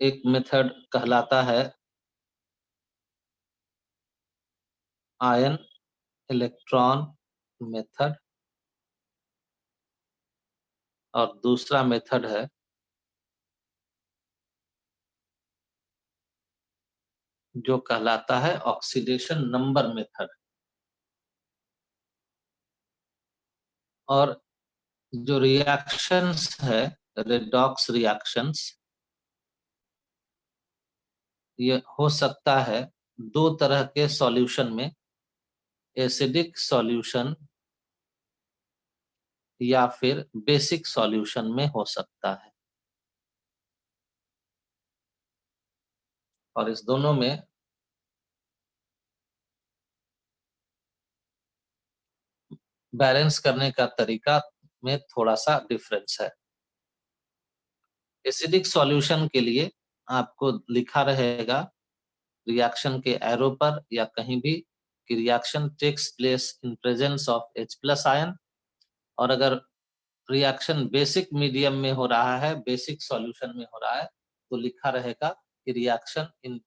एक मेथड कहलाता है आयन इलेक्ट्रॉन मेथड और दूसरा मेथड है जो कहलाता है ऑक्सीडेशन नंबर मेथड। और जो रिएक्शंस है, रेडॉक्स रिएक्शंस, ये हो सकता है दो तरह के सॉल्यूशन में, एसिडिक सॉल्यूशन या फिर बेसिक सॉल्यूशन में हो सकता है। और इस दोनों में बैलेंस करने का तरीका में थोड़ा सा डिफरेंस है। एसिडिक सॉल्यूशन के लिए आपको लिखा रहेगा रिएक्शन के एरो पर या कहीं भी कि reaction takes place in presence of H+ ion. और अगर रिएक्शन बेसिक मीडियम में हो रहा है, बेसिक सॉल्यूशन में हो रहा है, तो लिखा रहेगा कि reaction in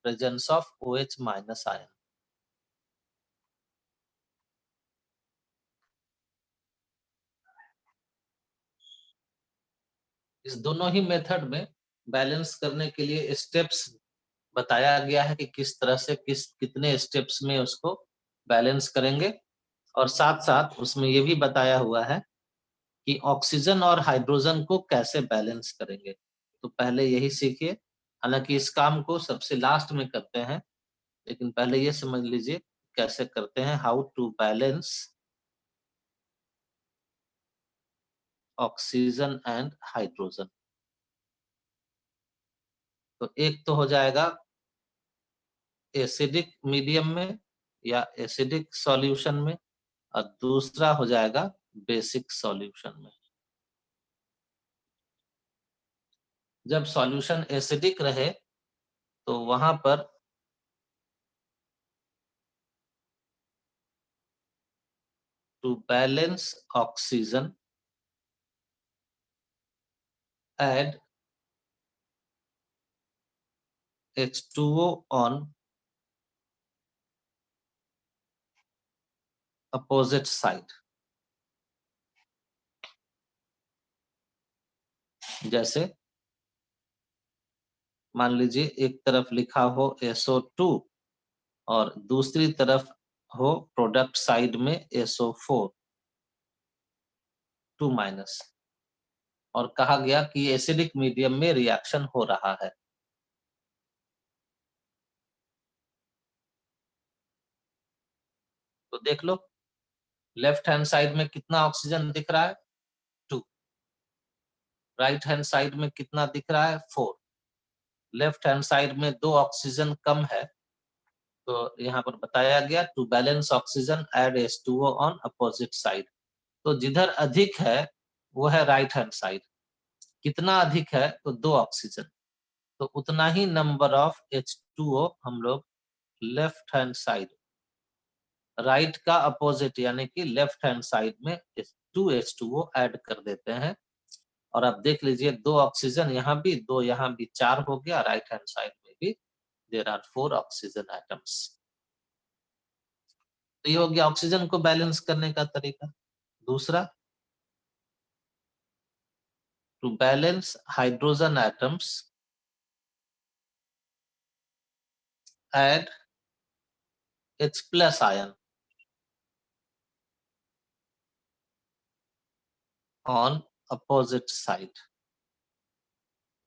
presence of OH- ion. इस दोनों ही मेथड में बैलेंस करने के लिए स्टेप्स बताया गया है कि किस तरह से कितने स्टेप्स में उसको बैलेंस करेंगे। और साथ साथ उसमें ये भी बताया हुआ है कि ऑक्सीजन और हाइड्रोजन को कैसे बैलेंस करेंगे। तो पहले यही सीखिए। हालांकि इस काम को सबसे लास्ट में करते हैं, लेकिन पहले ये समझ लीजिए कैसे करते हैं, how to balance oxygen and hydrogen. तो एक तो हो जाएगा एसिडिक मीडियम में या एसिडिक सॉल्यूशन में, और दूसरा हो जाएगा बेसिक सॉल्यूशन में। जब सॉल्यूशन एसिडिक रहे तो वहां पर to balance oxygen add H2O on opposite side। जैसे मान लीजिए एक तरफ लिखा हो SO2 और दूसरी तरफ हो प्रोडक्ट साइड में SO4 2-, और कहा गया कि एसिडिक मीडियम में रिएक्शन हो रहा है। तो देख लो, लेफ्ट हैंड साइड में कितना ऑक्सीजन दिख रहा है 2, राइट हैंड साइड में कितना दिख रहा है 4। लेफ्ट हैंड साइड में 2 ऑक्सीजन कम है, तो यहाँ पर बताया गया to balance oxygen add H2O on opposite side. तो जिधर अधिक है वो है राइट हैंड साइड। कितना अधिक है तो 2 ऑक्सीजन, तो उतना ही नंबर ऑफ H2O हम लोग लेफ्ट हैंड साइड, राइट का अपोजिट यानी कि लेफ्ट हैंड साइड में 2 H2O ऐड कर देते हैं। और अब देख लीजिए 2 ऑक्सीजन यहाँ भी, 2 यहाँ भी, 4 हो गया। राइट हैंड साइड में भी देयर आर 4 ऑक्सीजन एटम्स। तो ये हो गया ऑक्सीजन को बैलेंस करने का तरीका। दूसरा, to balance hydrogen atoms add H+ ion on opposite side.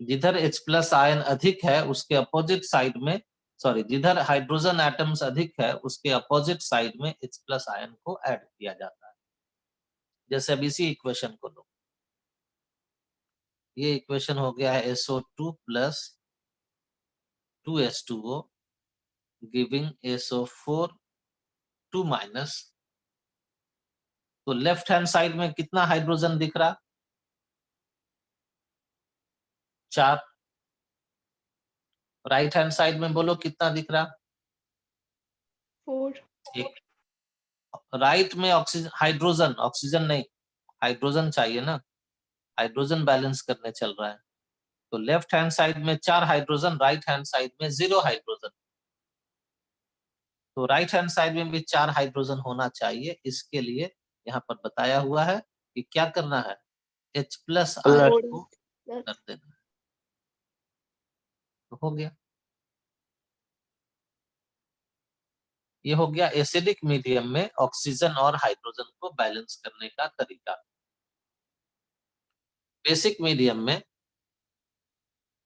जिधर H+ आयन अधिक है उसके अपोजिट साइड में, सॉरी, जिधर हाइड्रोजन एटम्स अधिक है उसके अपोजिट साइड में H+ आयन को ऐड किया जाता है। जैसे अब इसी इक्वेशन को लो, ये इक्वेशन हो गया है SO2 + 2H2O गिविंग SO4 2-। तो लेफ्ट हैंड साइड में कितना हाइड्रोजन दिख रहा 4। राइट हैंड साइड में बोलो कितना दिख रहा 4। एक। राइट में ऑक्सीजन, हाइड्रोजन, ऑक्सीजन नहीं, हाइड्रोजन चाहिए ना, हाइड्रोजन बैलेंस करने चल रहा है। तो लेफ्ट हैंड साइड में 4 हाइड्रोजन, राइट हैंड साइड में 0 हाइड्रोजन। तो राइट हैंड साइड में भी 4 हाइड्रोजन होना चाहिए। इसके लिए यहाँ पर बताया हुआ है कि क्या करना है, H प्लस आयन को कर देना है। तो हो गया, ये हो गया एसिडिक मीडियम में ऑक्सीजन और हाइड्रोजन को बैलेंस करने का तरीका। बेसिक मीडियम में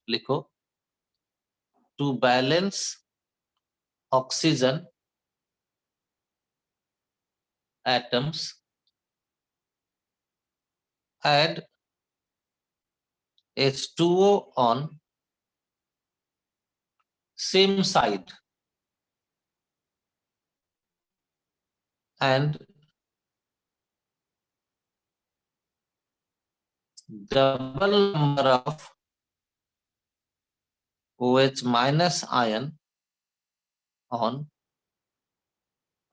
लिखो, to balance oxygen atoms add H2O on same side and double number of OH minus ion on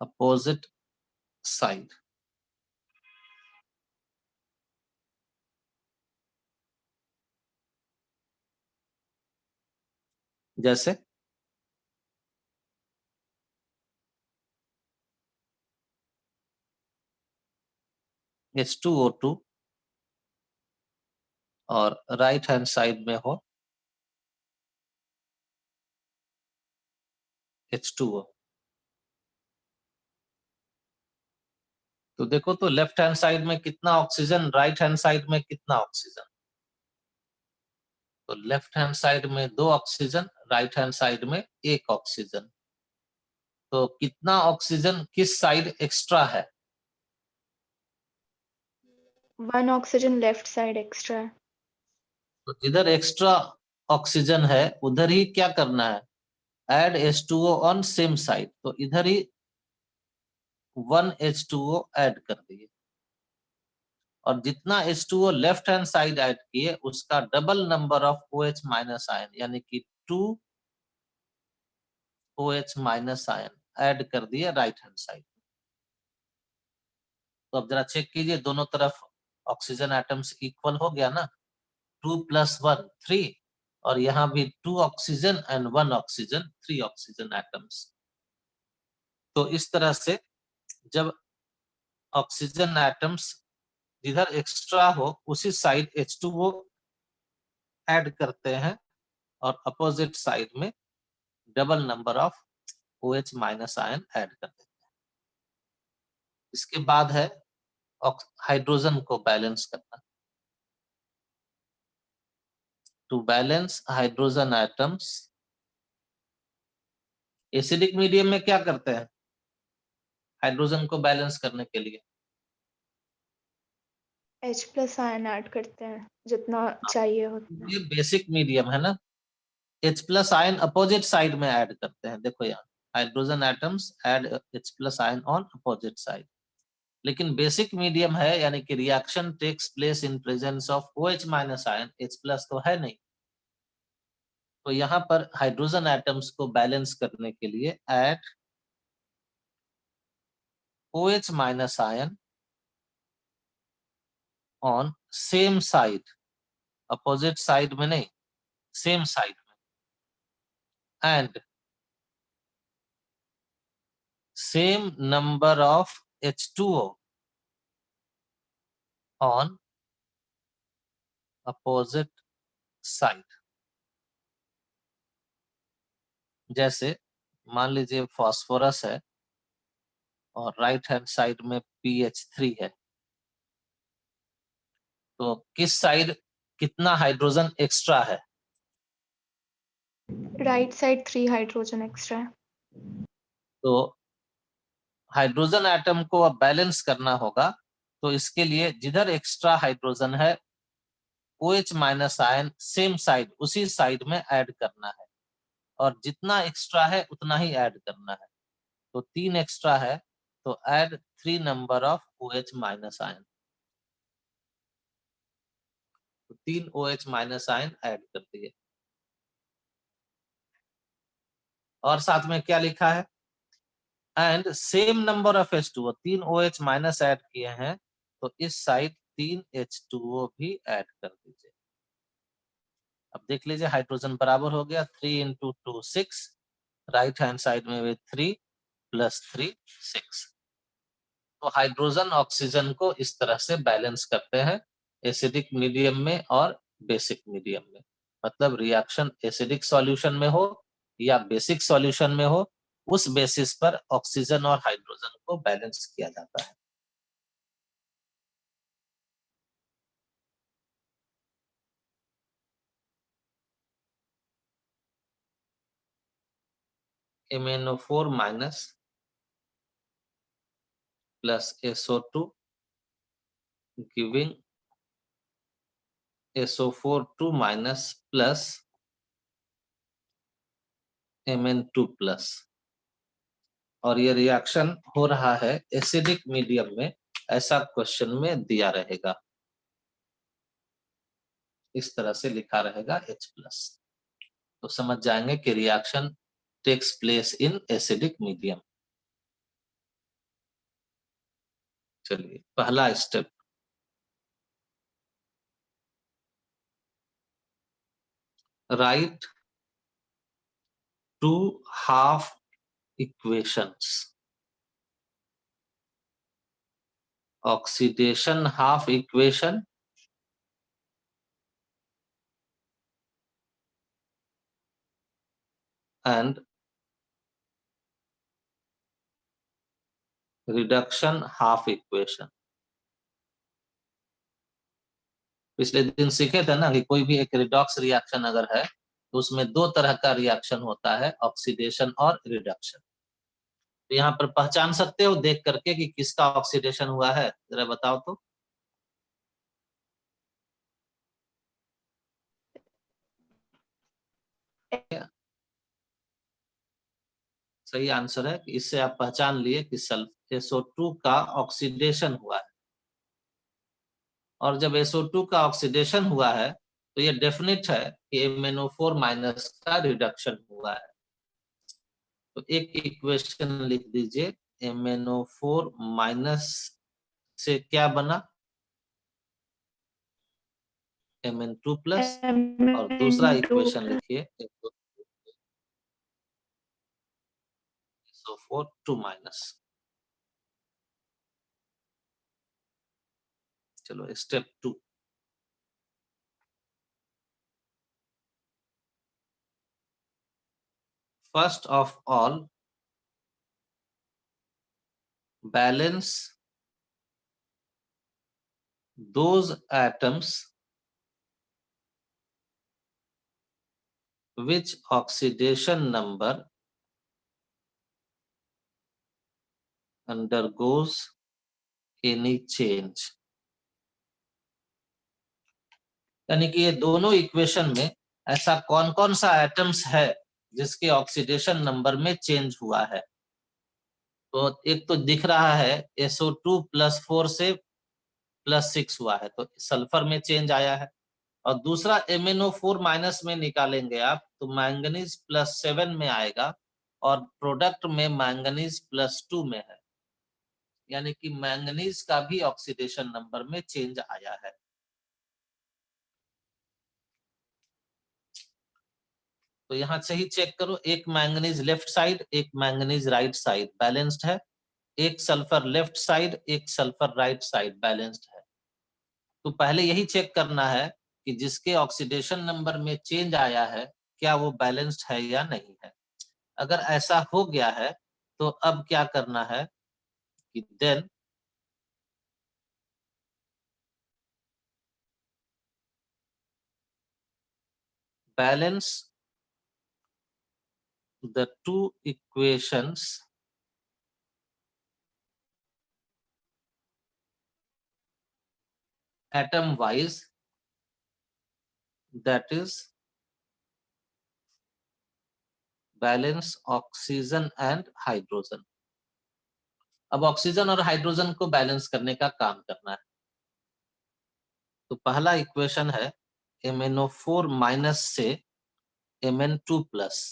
opposite side. जैसे H2O2 और राइट हैंड साइड में हो H2O। तो देखो तो लेफ्ट हैंड साइड में कितना ऑक्सीजन, राइट हैंड साइड में कितना ऑक्सीजन। तो लेफ्ट हैंड साइड में 2 ऑक्सीजन, राइट हैंड साइड में 1 ऑक्सीजन। तो कितना ऑक्सीजन किस साइड एक्स्ट्रा है? 1 ऑक्सीजन लेफ्ट साइड एक्स्ट्रा है। तो जिधर एक्स्ट्रा ऑक्सीजन है उधर ही क्या करना है, add H2O on same side. तो इधर ही 1 H2O ऐड कर दिए और जितना H2O left hand side add किए उसका double number of OH minus ion यानी कि 2 OH माइनस आयन ऐड कर दिए राइट हैंड साइड। तो अब जरा चेक कीजिए, दोनों तरफ ऑक्सीजन एटम्स इक्वल हो गया ना, 2 + 1 3 और यहाँ भी 2 oxygen and 1 oxygen, 3 oxygen atoms. तो इस तरह से जब ऑक्सीजन एटम्स जिधर एक्स्ट्रा हो उसी साइड H2O ऐड करते हैं और अपोजिट साइड में double number of OH minus ion add कर देते हैं। इसके बाद है हाइड्रोजन को बैलेंस करना। To balance hydrogen atoms, acidic medium में क्या करते हैं हाइड्रोजन को बैलेंस करने के लिए? H प्लस आयन ऐड करते हैं जितना चाहिए उतना। ये बेसिक मीडियम है ना, H plus ion opposite side में ऐड करते हैं। देखो यहाँ hydrogen atoms add H plus ion on opposite side. लेकिन बेसिक मीडियम है यानी कि reaction takes place in presence of OH minus ion, H plus तो है नहीं। तो यहाँ पर हाइड्रोजन एटम्स को बैलेंस करने के लिए add OH minus ion on same side, opposite side में नहीं, सेम साइड में, and same number of H2O on opposite side. जैसे मान लीजिए फास्फोरस है और राइट हैंड साइड में PH3 है, तो किस साइड कितना हाइड्रोजन एक्स्ट्रा है? राइट साइड 3 हाइड्रोजन एक्स्ट्रा है। तो हाइड्रोजन एटम को अब बैलेंस करना होगा, तो इसके लिए जिधर एक्स्ट्रा हाइड्रोजन है OH minus ion same side, उसी साइड में ऐड करना है और जितना एक्स्ट्रा है उतना ही ऐड करना है। तो 3 एक्स्ट्रा है तो add 3 number of OH minus ion. तो 3 OH माइनस आयन ऐड कर दिए और साथ में क्या लिखा है, and same number of H2O, 3 OH minus add किए हैं तो इस साइड 3 H2O भी ऐड कर दीजिए। अब देख लीजिए हाइड्रोजन बराबर हो गया 3 इंटू 2 6, राइट हैंड साइड में भी 3 प्लस 3 6। तो हाइड्रोजन ऑक्सीजन को इस तरह से बैलेंस करते हैं एसिडिक मीडियम में और बेसिक मीडियम में। मतलब रिएक्शन एसिडिक सॉल्यूशन में हो या बेसिक सॉल्यूशन में हो, उस बेसिस पर ऑक्सीजन और हाइड्रोजन को बैलेंस किया जाता है। MnO4 minus plus SO2 giving SO4 2 minus plus Mn2 plus. और ये रिएक्शन हो रहा है एसिडिक मीडियम में, ऐसा क्वेश्चन में दिया रहेगा। इस तरह से लिखा रहेगा H+। तो समझ जाएंगे कि reaction takes place in acidic medium. चलिए पहला step, write 2 half equations. Oxidation half equation and reduction half equation. पिछले दिन सीखे थे ना कि कोई भी एक रिडॉक्स रिएक्शन अगर है तो उसमें दो तरह का रिएक्शन होता है, ऑक्सीडेशन और रिडक्शन। तो यहाँ पर पहचान सकते हो देख करके कि किसका ऑक्सीडेशन हुआ है, जरा बताओ तो। सही आंसर है कि इससे आप पहचान लिए कि सल्फ SO2 का ऑक्सीडेशन हुआ है। और जब SO2 का ऑक्सीडेशन हुआ है तो ये डेफिनेट है कि MnO4 माइनस का रिडक्शन हुआ है। तो एक इक्वेशन लिख दीजिए, MnO4 माइनस से क्या बना, Mn2 प्लस। और दूसरा Mn2 इक्वेशन लिखिए SO4 2 माइनस। चलो step 2, first of all balance those atoms which oxidation number undergoes any change। यानी कि ये दोनों इक्वेशन में ऐसा कौन कौन सा एटम्स है जिसके ऑक्सीडेशन नंबर में चेंज हुआ है। तो एक तो दिख रहा है SO2 प्लस 4 से प्लस 6 हुआ है, तो सल्फर में चेंज आया है। और दूसरा MnO4 माइनस में निकालेंगे आप तो मैंगनीज प्लस 7 में आएगा और प्रोडक्ट में मैंगनीज प्लस 2 में है। यानी कि मैंगनीज का भी ऑक्सीडेशन नंबर में चेंज आया है। तो यहाँ से ही चेक करो, एक मैंगनीज लेफ्ट साइड एक मैंगनीज राइट साइड बैलेंस्ड है, एक सल्फर लेफ्ट साइड एक सल्फर राइट साइड बैलेंस्ड है। तो पहले यही चेक करना है कि जिसके ऑक्सीडेशन नंबर में चेंज आया है क्या वो बैलेंस्ड है या नहीं है। अगर ऐसा हो गया है तो अब क्या करना है कि then balance the two equations atom wise, that is balance oxygen and hydrogen। अब ऑक्सीजन और हाइड्रोजन को बैलेंस करने का काम करना है। तो पहला इक्वेशन है MnO4 माइनस से Mn2 प्लस।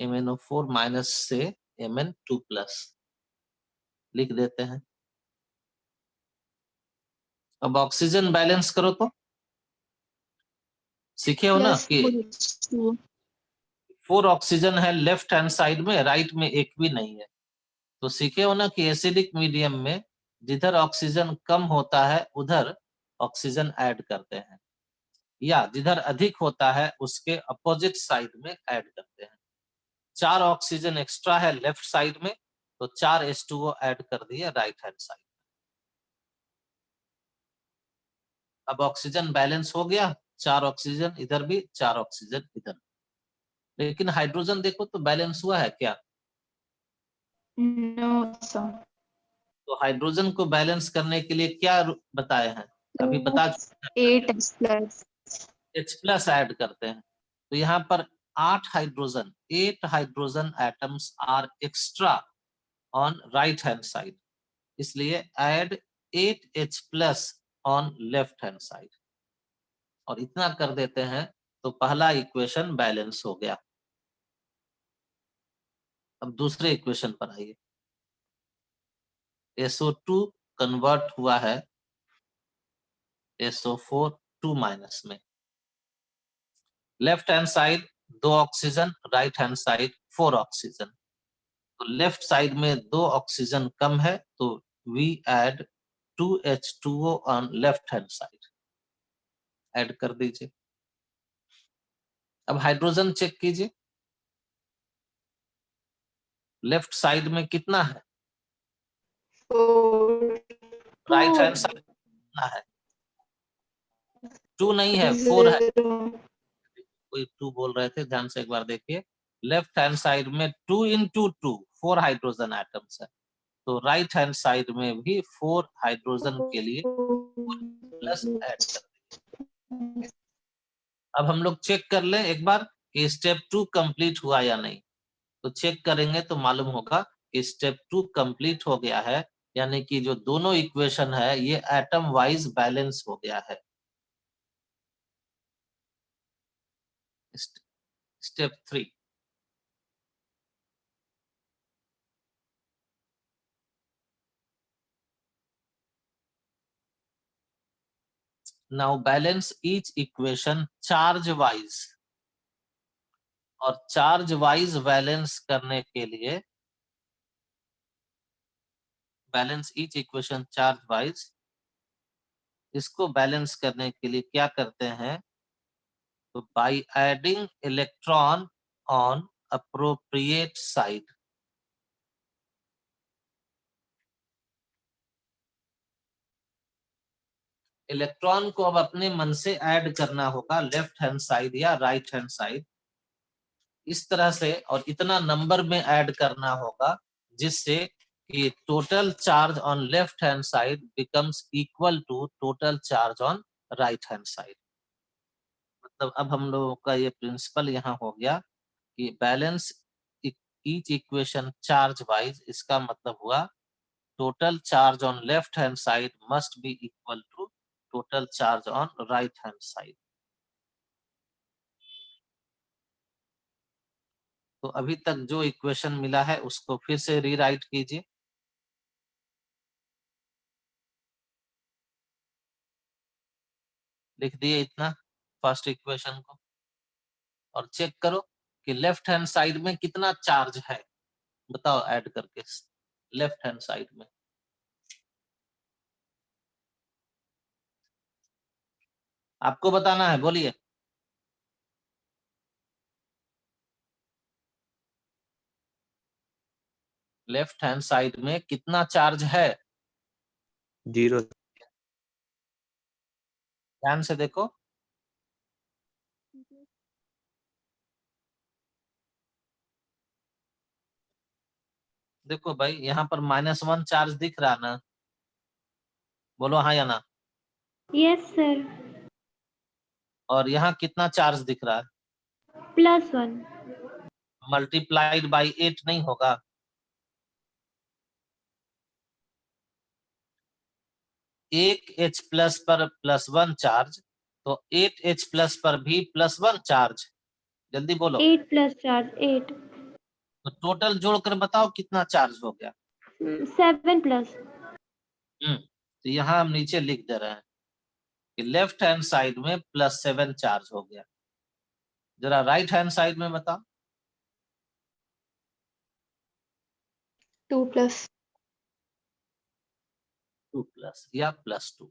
MnO4 माइनस से Mn2 प्लस लिख देते हैं। अब ऑक्सीजन बैलेंस करो तो सीखे हो ना कि 4 ऑक्सीजन है लेफ्ट हैंड साइड में, राइट में एक भी नहीं है। तो सीखे हो ना कि एसिडिक मीडियम में जिधर ऑक्सीजन कम होता है उधर ऑक्सीजन ऐड करते हैं, या जिधर अधिक होता है उसके अपोजिट साइड में ऐड करते हैं। 4 ऑक्सीजन एक्स्ट्रा है लेफ्ट साइड में, तो 4 H2O ऐड कर दिए राइट हैंड साइड। अब ऑक्सीजन बैलेंस हो गया, 4 ऑक्सीजन इधर भी, 4 ऑक्सीजन इधर। लेकिन हाइड्रोजन देखो तो बैलेंस हुआ है क्या? No sir. तो हाइड्रोजन को बैलेंस करने के लिए क्या बताए हैं? अभी बता 8H+। H+ ऐड करते हैं। तो यहाँ पर 8 hydrogen atoms are extra on right hand side, इसलिए add 8H+ on left hand side, और इतना कर देते हैं तो पहला इक्वेशन बैलेंस हो गया। अब दूसरे इक्वेशन पर आइए। SO2 कन्वर्ट हुआ है SO4 2- में। Left hand side 2 oxygen, right hand side 4 oxygen. तो लेफ्ट साइड में 2 ऑक्सीजन कम है, तो we add 2H2O on left hand side, add कर दीजिए। अब हाइड्रोजन चेक कीजिए, लेफ्ट साइड में कितना है, 4। राइट हैंड साइड कितना है? 2 नहीं है, 4 है। 0। कोई 2 बोल रहे थे, ध्यान से एक बार देखिए। लेफ्ट हैंड साइड में 2 into 2 4 हाइड्रोजन एटम्स है, तो राइट हैंड साइड में भी 4 हाइड्रोजन के लिए प्लस ऐड कर देंगे। अब हम लोग चेक कर लें एक बार कि स्टेप 2 कंप्लीट हुआ या नहीं। तो चेक करेंगे तो मालूम होगा कि स्टेप 2 कंप्लीट हो गया है, यानी कि जो दोनों इक्वेशन है ये एटम वाइज बैलेंस हो गया है। Step 3, now balance each equation charge wise. और चार्ज वाइज बैलेंस करने के लिए, balance each equation charge wise, इसको बैलेंस करने के लिए क्या करते हैं, तो by adding electron on appropriate side. Electron को अब अपने मन से ऐड करना होगा लेफ्ट हैंड साइड या राइट हैंड साइड, इस तरह से, और इतना नंबर में ऐड करना होगा जिससे कि total charge on left hand side becomes equal to total charge on right hand side. मतलब अब हम लोगों का ये प्रिंसिपल यहाँ हो गया कि balance each equation charge wise, इसका मतलब हुआ total charge on left hand side must be equal to total charge on right hand side. तो अभी तक जो इक्वेशन मिला है उसको फिर से रीराइट कीजिए। लिख दिए इतना फर्स्ट इक्वेशन को, और चेक करो कि लेफ्ट हैंड साइड में कितना चार्ज है, बताओ ऐड करके लेफ्ट हैंड साइड में। आपको बताना है, बोलिए। लेफ्ट हैंड साइड में कितना चार्ज है? 0। ध्यान से देखो, देखो भाई यहाँ पर -1 चार्ज दिख रहा ना, बोलो हाँ या ना। Yes sir. और यहाँ कितना चार्ज दिख रहा है? +1। मल्टीप्लाइड बाई 8 नहीं होगा? एक H+ पर +1 चार्ज, तो 8H+ पर भी +1 चार्ज। जल्दी बोलो। 8 प्लस चार्ज 8। तो टोटल जोड़कर बताओ कितना चार्ज हो गया। 7 प्लस। तो यहाँ हम नीचे लिख दे रहे हैं कि लेफ्ट हैंड साइड में +7 चार्ज हो गया। जरा राइट हैंड साइड में बताओ। 2 प्लस 2 प्लस या +2,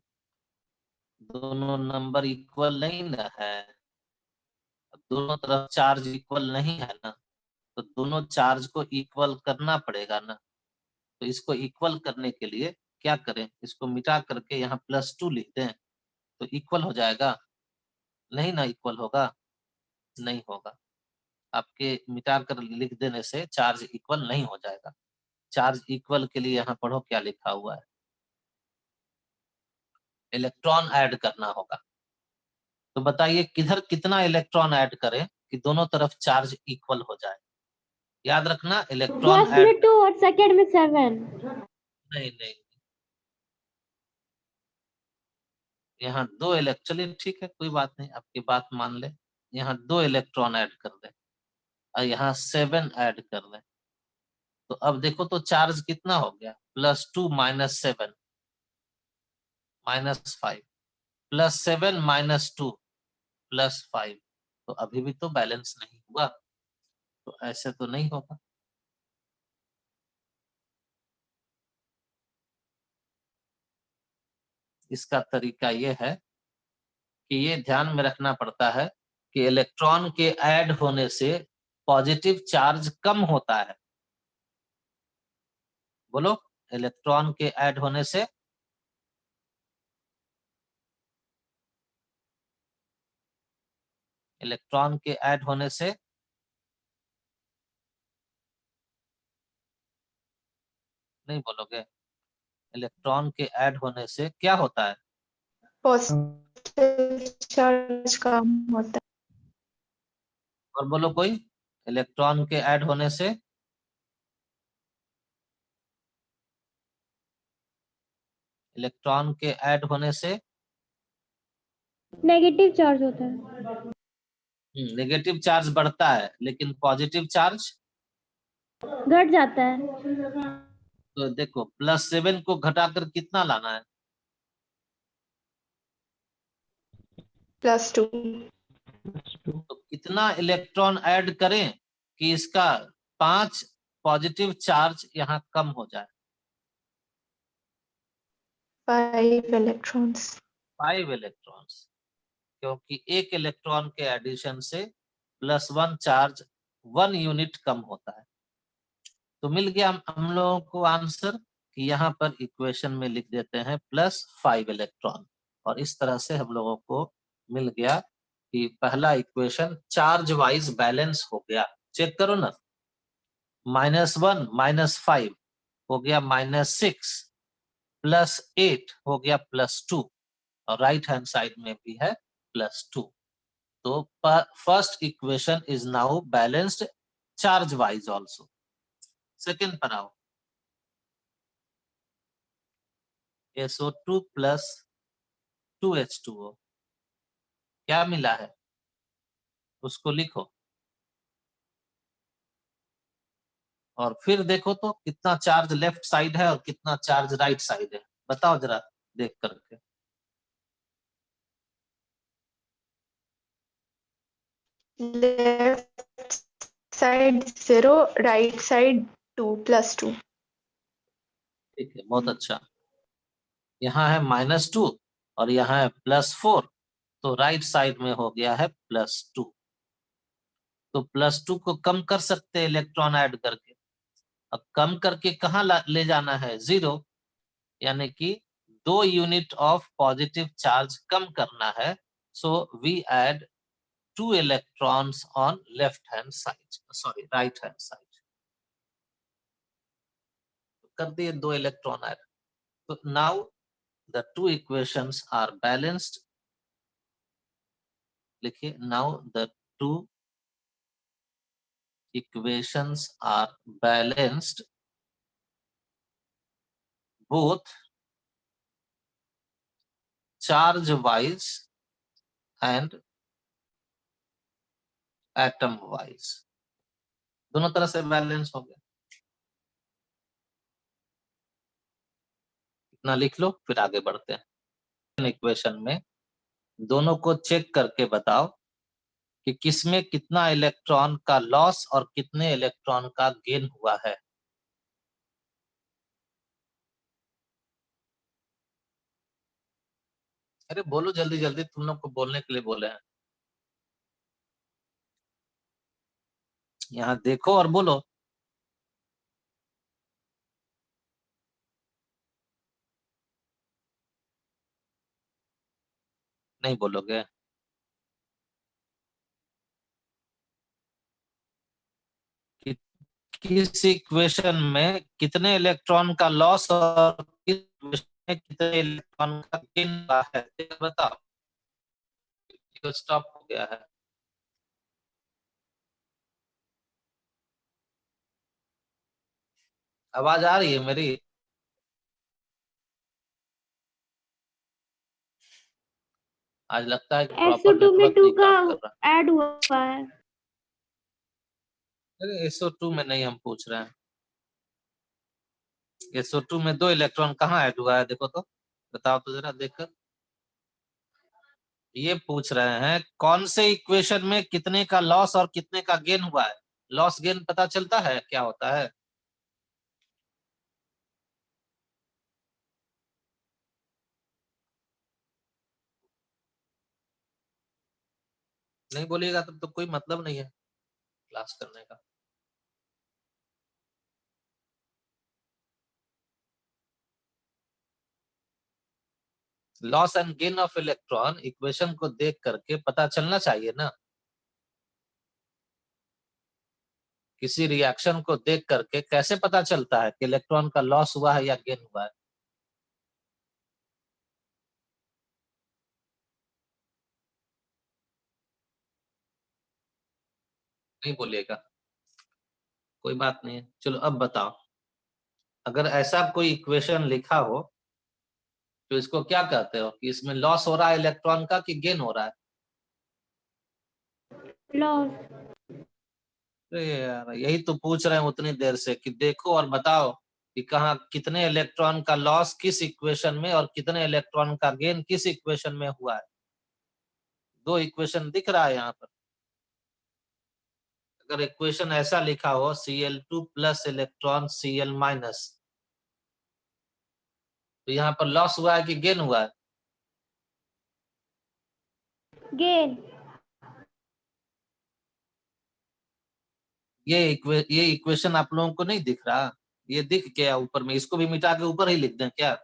दोनों नंबर इक्वल नहीं ना है, दोनों तरफ चार्ज इक्वल नहीं है ना, तो दोनों चार्ज को इक्वल करना पड़ेगा ना। तो इसको इक्वल करने के लिए क्या करें, इसको मिटा करके यहाँ +2 लिख दें तो इक्वल हो जाएगा। नहीं ना इक्वल होगा, नहीं होगा। आपके मिटा कर लिख देने से चार्ज इक्वल नहीं हो जाएगा। चार्ज इक्वल के लिए यहाँ पढ़ो क्या लिखा हुआ है, इलेक्ट्रॉन ऐड करना होगा। तो बताइए किधर कितना इलेक्ट्रॉन ऐड करें कि दोनों तरफ चार्ज इक्वल हो जाए। याद रखना इलेक्ट्रॉन फर्स्ट में ऐड 2 और सेकंड में 7। नहीं नहीं, यहाँ 2 चलिए ठीक है, कोई बात नहीं, आपकी बात मान ले। यहाँ 2 इलेक्ट्रॉन ऐड कर दे और यहाँ 7 ऐड कर दे, तो अब देखो तो चार्ज कितना हो गया, +2 - 7 -5 +7 - 2 +5, तो अभी भी तो बैलेंस नहीं हुआ, तो ऐसे तो नहीं होगा। इसका तरीका ये है कि ये ध्यान में रखना पड़ता है कि इलेक्ट्रॉन के ऐड होने से पॉजिटिव चार्ज कम होता है। बोलो, इलेक्ट्रॉन के ऐड होने से इलेक्ट्रॉन के ऐड होने से नहीं बोलोगे, इलेक्ट्रॉन के ऐड होने से क्या होता है? पॉजिटिव चार्ज कम होता है। और बोलो कोई, इलेक्ट्रॉन के ऐड होने से इलेक्ट्रॉन के ऐड होने से नेगेटिव चार्ज होता है। नेगेटिव चार्ज बढ़ता है, लेकिन पॉजिटिव चार्ज घट जाता है। तो देखो +7 को घटाकर कितना लाना है, +2 तो कितना इलेक्ट्रॉन ऐड करें कि इसका 5 पॉजिटिव चार्ज यहाँ कम हो जाए। 5 इलेक्ट्रॉन्स 5 इलेक्ट्रॉन्स, क्योंकि एक इलेक्ट्रॉन के एडिशन से +1 चार्ज 1 यूनिट कम होता है। तो मिल गया हम लोगों को आंसर कि यहाँ पर इक्वेशन में लिख देते हैं +5 इलेक्ट्रॉन, और इस तरह से हम लोगों को मिल गया कि पहला इक्वेशन चार्ज वाइज बैलेंस हो गया। चेक करो ना, -1 -5 हो गया -6, +8 हो गया +2, और राइट हैंड साइड में भी है +2। तो first equation is now balanced charge wise also. Second पर आओ, SO2 + 2H2O क्या मिला है उसको लिखो, और फिर देखो तो कितना चार्ज लेफ्ट साइड है और कितना चार्ज राइट साइड है, बताओ जरा देख करके। Left side 0, right side 2 +2। ठीक है, बहुत अच्छा। यहाँ है -2 और यहाँ है +4, तो राइट साइड में हो गया है +2। तो +2 को कम कर सकते हैं इलेक्ट्रॉन ऐड करके। अब कम करके कहाँ ले जाना है, 0, यानी कि 2 यूनिट ऑफ पॉजिटिव चार्ज कम करना है। So we add 2 electrons on left hand side, sorry right hand side. कर दिए 2 इलेक्ट्रॉन ऐड। तो now the 2 equations are balanced. लिखिए, now the 2 equations are balanced both charge wise and atom wise, दोनों तरह से बैलेंस हो गया। इतना लिख लो, फिर आगे बढ़ते हैं। इक्वेशन में दोनों को चेक करके बताओ कि किसमें कितना इलेक्ट्रॉन का लॉस और कितने इलेक्ट्रॉन का गेन हुआ है। अरे बोलो जल्दी जल्दी, तुम लोग को बोलने के लिए बोले हैं। यहाँ देखो और बोलो। नहीं बोलोगे? कि किस इक्वेशन में कितने इलेक्ट्रॉन का लॉस और किस इक्वेशन में कितने इलेक्ट्रॉन का गेन हुआ है, ये बताओ। स्टॉप हो गया है। आवाज आ रही है मेरी? आज लगता है प्रॉपर SO2 में नेटवर्क 2 नहीं का काम कर रहा। ऐड हुआ है। अरे SO2 में नहीं हम पूछ रहे हैं। SO2 में 2 इलेक्ट्रॉन कहाँ ऐड हुआ है, देखो तो, बताओ तो जरा देखकर। ये पूछ रहे हैं कौन से इक्वेशन में कितने का लॉस और कितने का गेन हुआ है। लॉस गेन पता चलता है क्या होता है? नहीं बोलिएगा तब तो कोई मतलब नहीं है क्लास करने का। Loss and gain of electron equation को देख करके पता चलना चाहिए ना। किसी रिएक्शन को देख करके कैसे पता चलता है कि इलेक्ट्रॉन का लॉस हुआ है या गेन हुआ है? नहीं बोलिएगा, कोई बात नहीं है। चलो अब बताओ, अगर ऐसा कोई इक्वेशन लिखा हो तो इसको क्या कहते हो कि इसमें लॉस हो रहा है इलेक्ट्रॉन का कि गेन हो रहा है? लॉस। अरे यार यही तो पूछ रहे हैं उतनी देर से कि देखो और बताओ कि कहाँ कितने इलेक्ट्रॉन का लॉस किस इक्वेशन में और कितने इलेक्ट्रॉन का गेन किस इक्वेशन में हुआ है। 2 इक्वेशन दिख रहा है यहाँ पर। अगर इक्वेशन ऐसा लिखा हो Cl2 plus electron Cl minus, तो यहाँ पर लॉस हुआ है कि गेन हुआ है? गेन। ये इक्वेशन आप लोगों को नहीं दिख रहा? ये दिख गया ऊपर में, इसको भी मिटा के ऊपर ही लिख दें क्या?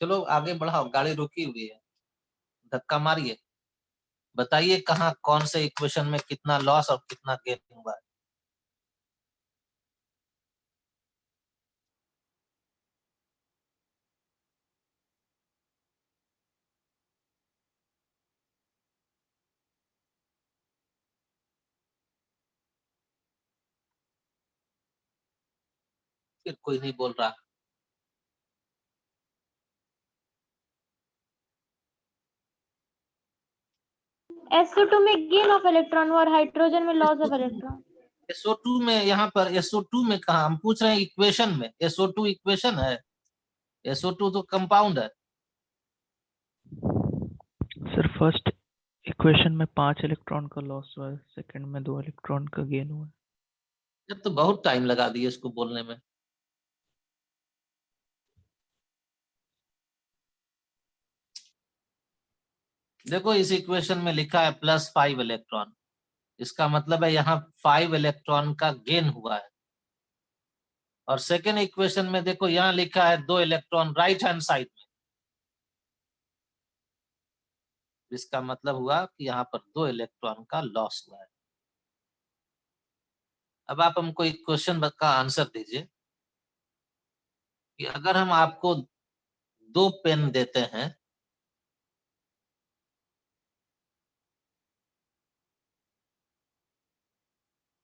चलो आगे बढ़ाओ, गाड़ी रुकी हुई है, धक्का मारिए। बताइए कहाँ कौन से इक्वेशन में कितना लॉस और कितना गेन हुआ है। फिर कोई नहीं बोल रहा। SO2 में गेन ऑफ इलेक्ट्रॉन और हाइड्रोजन में लॉस ऑफ इलेक्ट्रॉन। SO2 में, यहाँ पर SO2 में कहा, हम पूछ रहे हैं इक्वेशन में। SO2 इक्वेशन है, SO2 तो कंपाउंड है। सर फर्स्ट इक्वेशन में 5 इलेक्ट्रॉन का लॉस हुआ है, सेकंड में 2 इलेक्ट्रॉन का गेन हुआ है। जब तो बहुत टाइम लगा दिए इसको बोलने में। देखो इस इक्वेशन में लिखा है +5 इलेक्ट्रॉन, इसका मतलब है यहाँ 5 इलेक्ट्रॉन का गेन हुआ है। और सेकेंड इक्वेशन में देखो यहाँ लिखा है 2 इलेक्ट्रॉन राइट हैंड साइड में, इसका मतलब हुआ कि यहाँ पर 2 इलेक्ट्रॉन का लॉस हुआ है। अब आप हमको एक क्वेश्चन का आंसर दीजिए कि अगर हम आपको 2 पेन देते हैं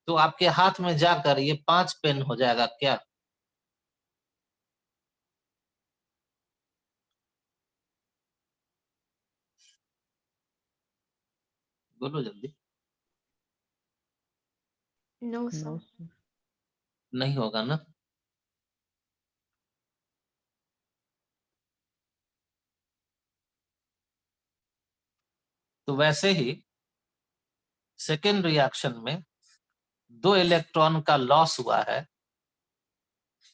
तो आपके हाथ में जाकर ये 5 पेन हो जाएगा क्या? बोलो जल्दी। No, sir. No sir. नहीं होगा ना? तो वैसे ही सेकेंड रिएक्शन में 2 इलेक्ट्रॉन का लॉस हुआ है,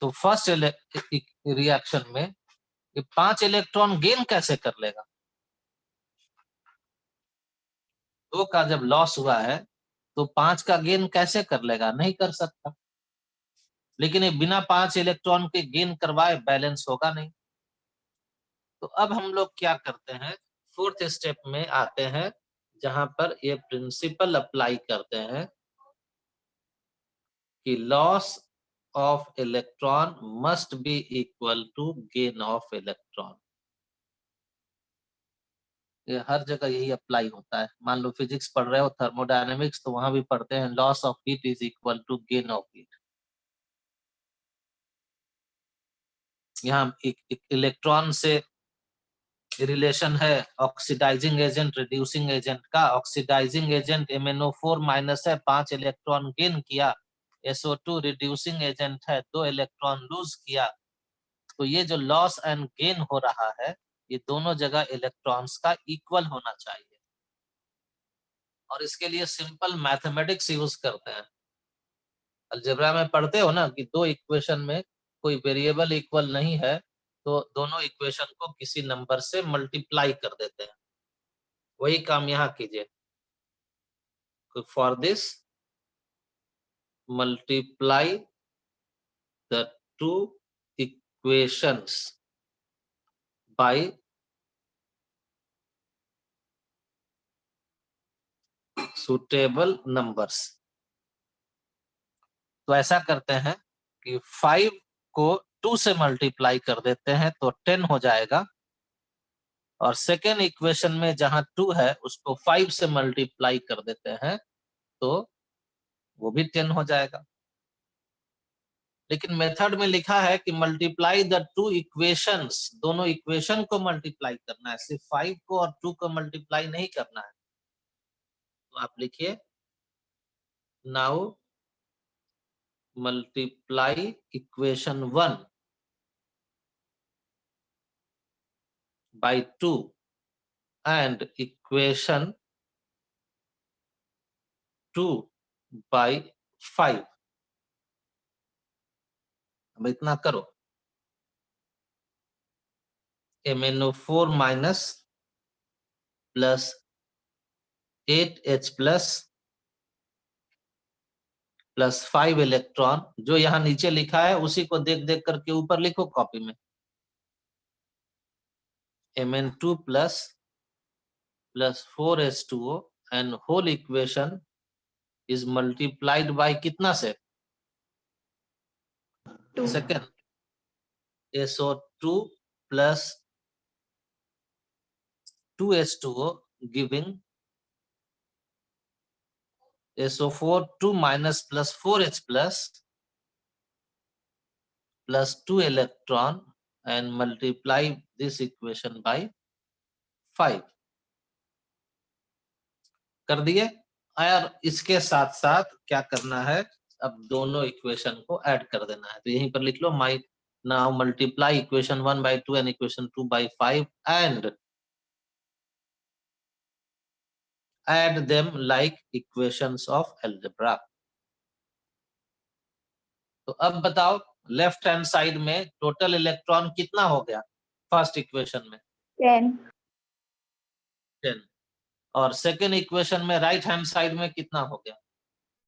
तो फर्स्ट रिएक्शन में ये 5 इलेक्ट्रॉन गेन कैसे कर लेगा? 2 का जब लॉस हुआ है तो 5 का गेन कैसे कर लेगा? नहीं कर सकता। लेकिन ये बिना 5 इलेक्ट्रॉन के गेन करवाए बैलेंस होगा नहीं। तो अब हम लोग क्या करते हैं, फोर्थ स्टेप में आते हैं, जहां पर ये प्रिंसिपल अप्लाई करते हैं कि loss of electron must be equal to gain of electron. ये हर जगह यही अप्लाई होता है। मान लो फिजिक्स पढ़ रहे हो, थर्मोडायनेमिक्स, तो वहां भी पढ़ते हैं loss of heat is equal to gain of heat. यहाँ इलेक्ट्रॉन से रिलेशन है ऑक्सीडाइजिंग एजेंट रिड्यूसिंग एजेंट का। ऑक्सीडाइजिंग एजेंट MnO4 माइनस है, 5 इलेक्ट्रॉन गेन किया। SO2 रिड्यूसिंग एजेंट है, 2 इलेक्ट्रॉन लूज किया। तो ये जो लॉस एंड गेन हो रहा है, ये दोनों जगह इलेक्ट्रॉन्स का इक्वल होना चाहिए। और इसके लिए सिंपल मैथमेटिक्स यूज करते हैं। अलजेब्रा में पढ़ते हो ना कि 2 इक्वेशन में कोई वेरिएबल इक्वल नहीं है, तो दोनों इक्वेशन को किसी नंबर से मल्टीप्लाई कर देते हैं। वही काम यहाँ कीजिए। For this multiply the 2 equations bye suitable numbers. तो ऐसा करते हैं कि 5 को 2 से मल्टीप्लाई कर देते हैं तो 10 हो जाएगा, और सेकेंड इक्वेशन में जहां 2 है उसको 5 से मल्टीप्लाई कर देते हैं तो वो भी 10 हो जाएगा। लेकिन मेथड में लिखा है कि मल्टीप्लाई द 2 इक्वेशंस, दोनों इक्वेशन को मल्टीप्लाई करना है, सिर्फ 5 को और 2 को मल्टीप्लाई नहीं करना है। तो आप लिखिए now multiply equation 1 by 2 and equation 2 by 5। अब इतना करो, MnO4 minus plus 8H plus plus 5 electron, जो यहाँ नीचे लिखा है उसी को देख देख करके ऊपर लिखो कॉपी में। Mn2 plus 4H2O and whole equation is multiplied by कितना से? 2. Second SO2 plus 2H2O giving SO4 2 minus plus 4H plus 2 electron and multiply this equation by 5 कर दिए। और इसके साथ साथ क्या करना है, अब दोनों इक्वेशन को ऐड कर देना है। तो यहीं पर लिख लो my now multiply equation 1 by 2 and equation 2 by 5 and add them like equations of algebra। तो अब बताओ लेफ्ट हैंड साइड में टोटल इलेक्ट्रॉन कितना हो गया फर्स्ट इक्वेशन में? 10. 10। और सेकेंड इक्वेशन में राइट हैंड साइड में कितना हो गया?